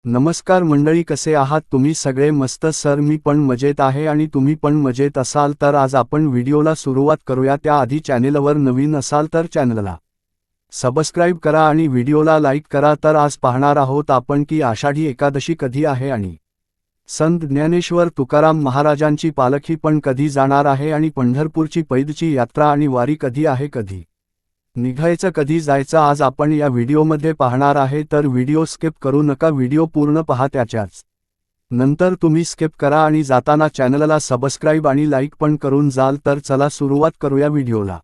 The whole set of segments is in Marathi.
नमस्कार मंडळी, कसे आहात तुम्ही सगळे? मस्त सर, मी पण मजेत आहे आणि तुम्ही पण मजेत असाल तर आज आपण व्हिडिओला सुरुवात करूया. त्याआधी चॅनेलवर नवीन असाल तर चॅनलला सबस्क्राईब करा आणि व्हिडिओला लाईक करा. तर आज पाहणार आहोत आपण की आषाढी एकादशी कधी आहे आणि संत ज्ञानेश्वर तुकाराम महाराजांची पालखी पण कधी जाणार आहे आणि पंढरपूरची पैदची यात्रा आणि वारी कधी आहे, कधी निघायचं, कधी जायचं, आज आपण या व्हिडिओमध्ये पाहणार आहे. तर व्हिडिओ स्किप करू नका, व्हिडिओ पूर्ण पहा. त्याच्याच नंतर तुम्ही स्किप करा आणि जाताना चॅनलला सबस्क्राईब आणि लाईक पण करून जाल. तर चला सुरुवात करूया व्हिडिओला.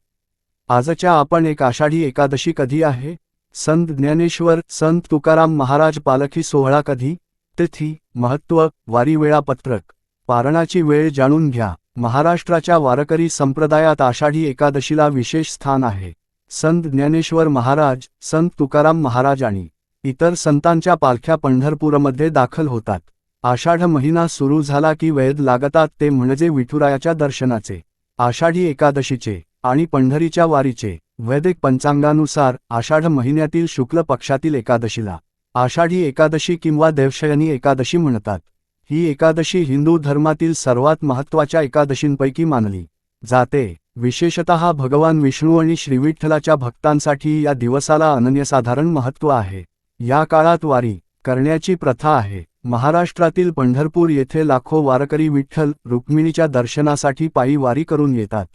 आजच्या आपण एक आषाढी एकादशी कधी आहे, संत ज्ञानेश्वर संत तुकाराम महाराज पालखी सोहळा कधी, तिथी, महत्त्व, वारी वेळापत्रक, पारणाची वेळ जाणून घ्या. महाराष्ट्राच्या वारकरी संप्रदायात आषाढी एकादशीला विशेष स्थान आहे. संत ज्ञानेश्वर महाराज, संत तुकाराम महाराज आणि इतर संतांच्या पालख्या पंढरपूरमध्ये दाखल होतात. आषाढ महिना सुरू झाला की वेध लागतात, ते म्हणजे विठुरायाच्या दर्शनाचे, आषाढी एकादशीचे आणि पंढरीच्या वारीचे. वैदिक पंचांगानुसार आषाढ महिन्यातील शुक्ल पक्षातील एकादशीला आषाढी एकादशी किंवा देवशयनी एकादशी म्हणतात. ही एकादशी हिंदू धर्मातील सर्वात महत्त्वाच्या एकादशींपैकी मानली जाते. विशेषतः भगवान विष्णू आणि श्रीविठ्ठलाच्या भक्तांसाठी या दिवसाला अनन्यसाधारण महत्त्व आहे. या काळात वारी करण्याची प्रथा आहे. महाराष्ट्रातील पंढरपूर येथे लाखो वारकरी विठ्ठल रुक्मिणीच्या दर्शनासाठी पायी वारी करून येतात.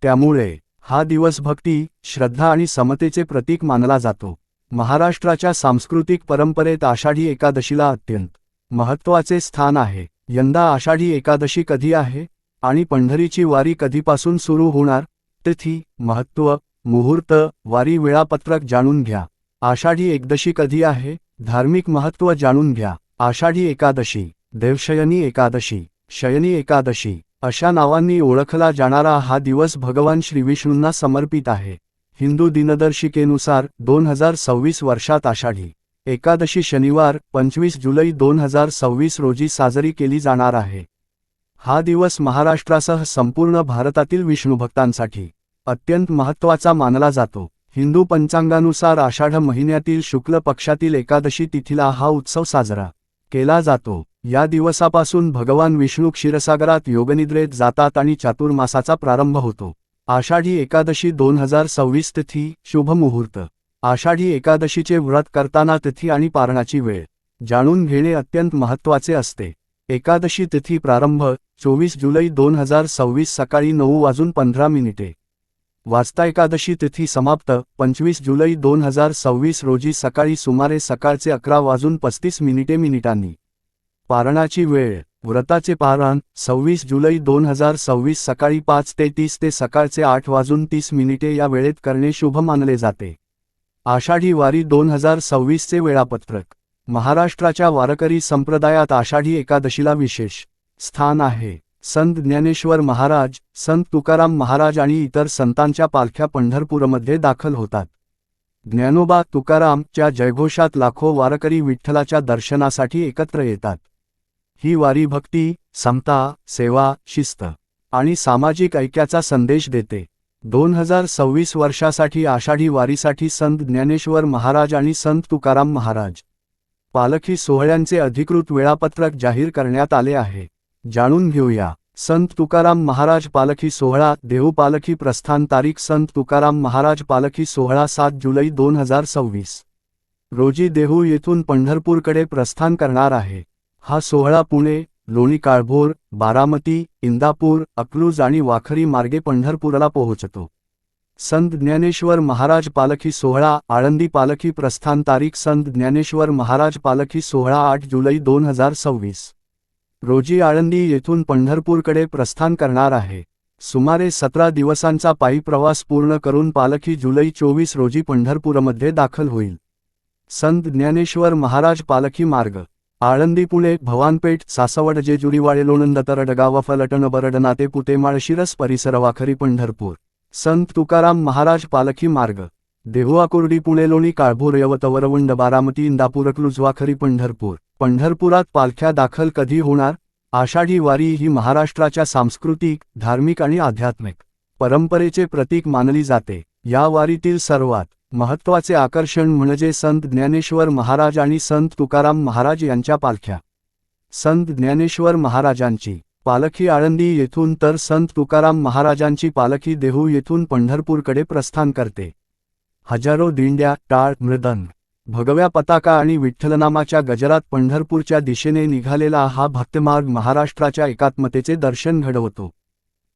त्यामुळे हा दिवस भक्ती, श्रद्धा आणि समतेचे प्रतीक मानला जातो. महाराष्ट्राच्या सांस्कृतिक परंपरेत आषाढी एकादशीला अत्यंत महत्त्वाचे स्थान आहे. यंदा आषाढी एकादशी कधी आहे आणि पंढरीची वारी कधीपासून सुरू होणार, तिथी, महत्त्व, मुहूर्त, वारी वेळापत्रक जाणून घ्या. आषाढी एकादशी कधी आहे, धार्मिक महत्त्व जाणून घ्या. आषाढी एकादशी, देवशयनी एकादशी, शयनी एकादशी अशा नावांनी ओळखला जाणारा हा दिवस भगवान श्रीविष्णूंना समर्पित आहे. हिंदू दिनदर्शिकेनुसार 2026 वर्षात आषाढी एकादशी शनिवार 25 जुलै 2026 रोजी साजरी केली जाणार आहे. हा दिवस महाराष्ट्रासह संपूर्ण भारतातील विष्णुभक्तांसाठी अत्यंत महत्त्वाचा मानला जातो. हिंदू पंचांगानुसार आषाढ महिन्यातील शुक्ल पक्षातील एकादशी तिथीला हा उत्सव साजरा केला जातो. या दिवसापासून भगवान विष्णू क्षीरसागरात योगनिद्रेत जातात आणि चातुर्मासाचा प्रारंभ होतो. आषाढी एकादशी 2026 तिथी, शुभ मुहूर्त. आषाढी एकादशीचे व्रत करताना तिथी आणि पारणाची वेळ जाणून घेणे अत्यंत महत्त्वाचे असते. एकादशी तिथी प्रारंभ 24 जुलै 2026 सकाळी 9:15 वाजता. एकादशी तिथी समाप्त 25 जुलै 2026 रोजी सकाळी सुमारे सकाळचे 11:35 पारणाची वेळ, व्रताचे पारण 26 जुलै 2026 सकाळी 5:30 ते सकाळचे 8:30 या वेळेत करणे शुभ मानले जाते. आषाढी वारी 2026 चे वेळापत्रक. महाराष्ट्राच्या वारकरी संप्रदायात आषाढी एकादशीला विशेष स्थान आहे. संत ज्ञानेश्वर महाराज, संत तुकाराम महाराज आणि इतर संतांच्या पालख्या पंढरपूरमध्ये दाखल होतात. ज्ञानोबा तुकारामच्या जयघोषात लाखो वारकरी विठ्ठलाच्या दर्शनासाठी एकत्र येतात. ही वारी भक्ती, समता, सेवा, शिस्त आणि सामाजिक ऐक्याचा संदेश देते. 2026 वर्षासाठी आषाढी वारीसाठी संत ज्ञानेश्वर महाराज आणि संत तुकाराम महाराज पालखी सोहळ्यांचे अधिकृत वेळापत्रक जाहीर करण्यात आले आहे. जाणून घेऊया. संत तुकाराम महाराज पालखी सोहळा. देहू पालखी प्रस्थान तारीख. संत तुकाराम महाराज पालखी सोहळा 7 जुलै 2026 रोजी देहू येथून पंढरपूरकडे प्रस्थान करणार आहे. हा सोहळा पुणे, लोणी, काळभोर, बारामती, इंदापूर, अकलूज आणि वाखरी मार्गे पंढरपूरला पोहोचतो. संत ज्ञानेश्वर महाराज पालखी सोहळा. आळंदी पालखी प्रस्थान तारीख. संत ज्ञानेश्वर महाराज पालखी सोहळा 8 जुलै 2026 रोजी आळंदी येथून पंढरपूरकडे प्रस्थान करणार आहे. सुमारे 17 दिवसांचा पायी प्रवास पूर्ण करून पालखी जुलै 24 रोजी पंढरपूरमध्ये दाखल होईल. संत ज्ञानेश्वर महाराज पालखी मार्ग. आळंदी, पुणे, भवानपेठ, सासवड, जेजुरी, वाळेलोणंद, तरडगाव, फलटण, बरडनाते, पुते, माळशिरस परिसर, वाखरी, पंढरपूर. संत तुकाराम महाराज पालखी मार्ग. देहू, आकुर्डी, पुणे, लोणी, काळभोर, यवत, वरवंड, बारामती, इंदापूर, अकलूज, वाखरी, पंढरपूर. पंढरपुरात पालख्या दाखल कधी होणार? आषाढी वारी ही महाराष्ट्राच्या सांस्कृतिक, धार्मिक आणि आध्यात्मिक परंपरेचे प्रतीक मानली जाते. या वारीतील सर्वात महत्त्वाचे आकर्षण म्हणजे संत ज्ञानेश्वर महाराज आणि संत तुकाराम महाराज यांच्या पालख्या. संत ज्ञानेश्वर महाराजांची पालखी आळंदी येथून तर संत तुकाराम महाराजांची पालखी देहू येथून पंढरपूरकडे प्रस्थान करते. हजारो दिंड्या, टाळ, मृदंग, भगव्या पताका आणि विठ्ठलनामाच्या गजरात पंढरपूरच्या दिशेने निघालेला हा भक्तमार्ग महाराष्ट्राच्या एकात्मतेचे दर्शन घडवतो.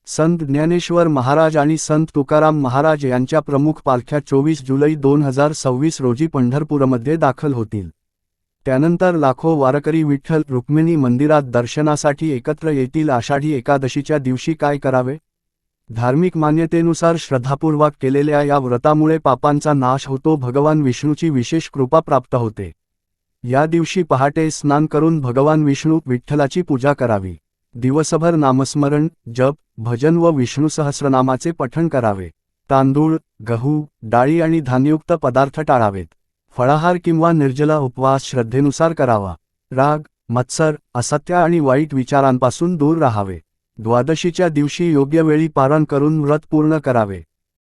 संत ज्ञानेश्वर महाराज आणि संत तुकाराम महाराज यांच्या प्रमुख पालख्या 24 जुलै 2026 रोजी पंढरपूरमध्ये दाखल होतील. त्यानंतर लाखो वारकरी विठ्ठल रुक्मिणी मंदिरात दर्शनासाठी एकत्र येतील. आषाढी एकादशीच्या दिवशी काय करावे? धार्मिक मान्यतेनुसार श्रद्धापूर्वक केलेल्या या व्रतामुळे पापांचा नाश होतो, भगवान विष्णूची विशेष कृपा प्राप्त होते. या दिवशी पहाटे स्नान करून भगवान विष्णू विठ्ठलाची पूजा करावी. दिवसभर नामस्मरण, जप, भजन व विष्णू सहस्रनामाचे पठण करावे. तांदूळ, गहू, डाळी आणि धान्ययुक्त पदार्थ टाळावेत. फळाहार किंवा निर्जला उपवास श्रद्धेनुसार करावा. राग, मत्सर, असत्य आणि वाईट विचारांपासून दूर राहावे. द्वादशीच्या दिवशी योग्य वेळी पारण करून व्रत पूर्ण करावे.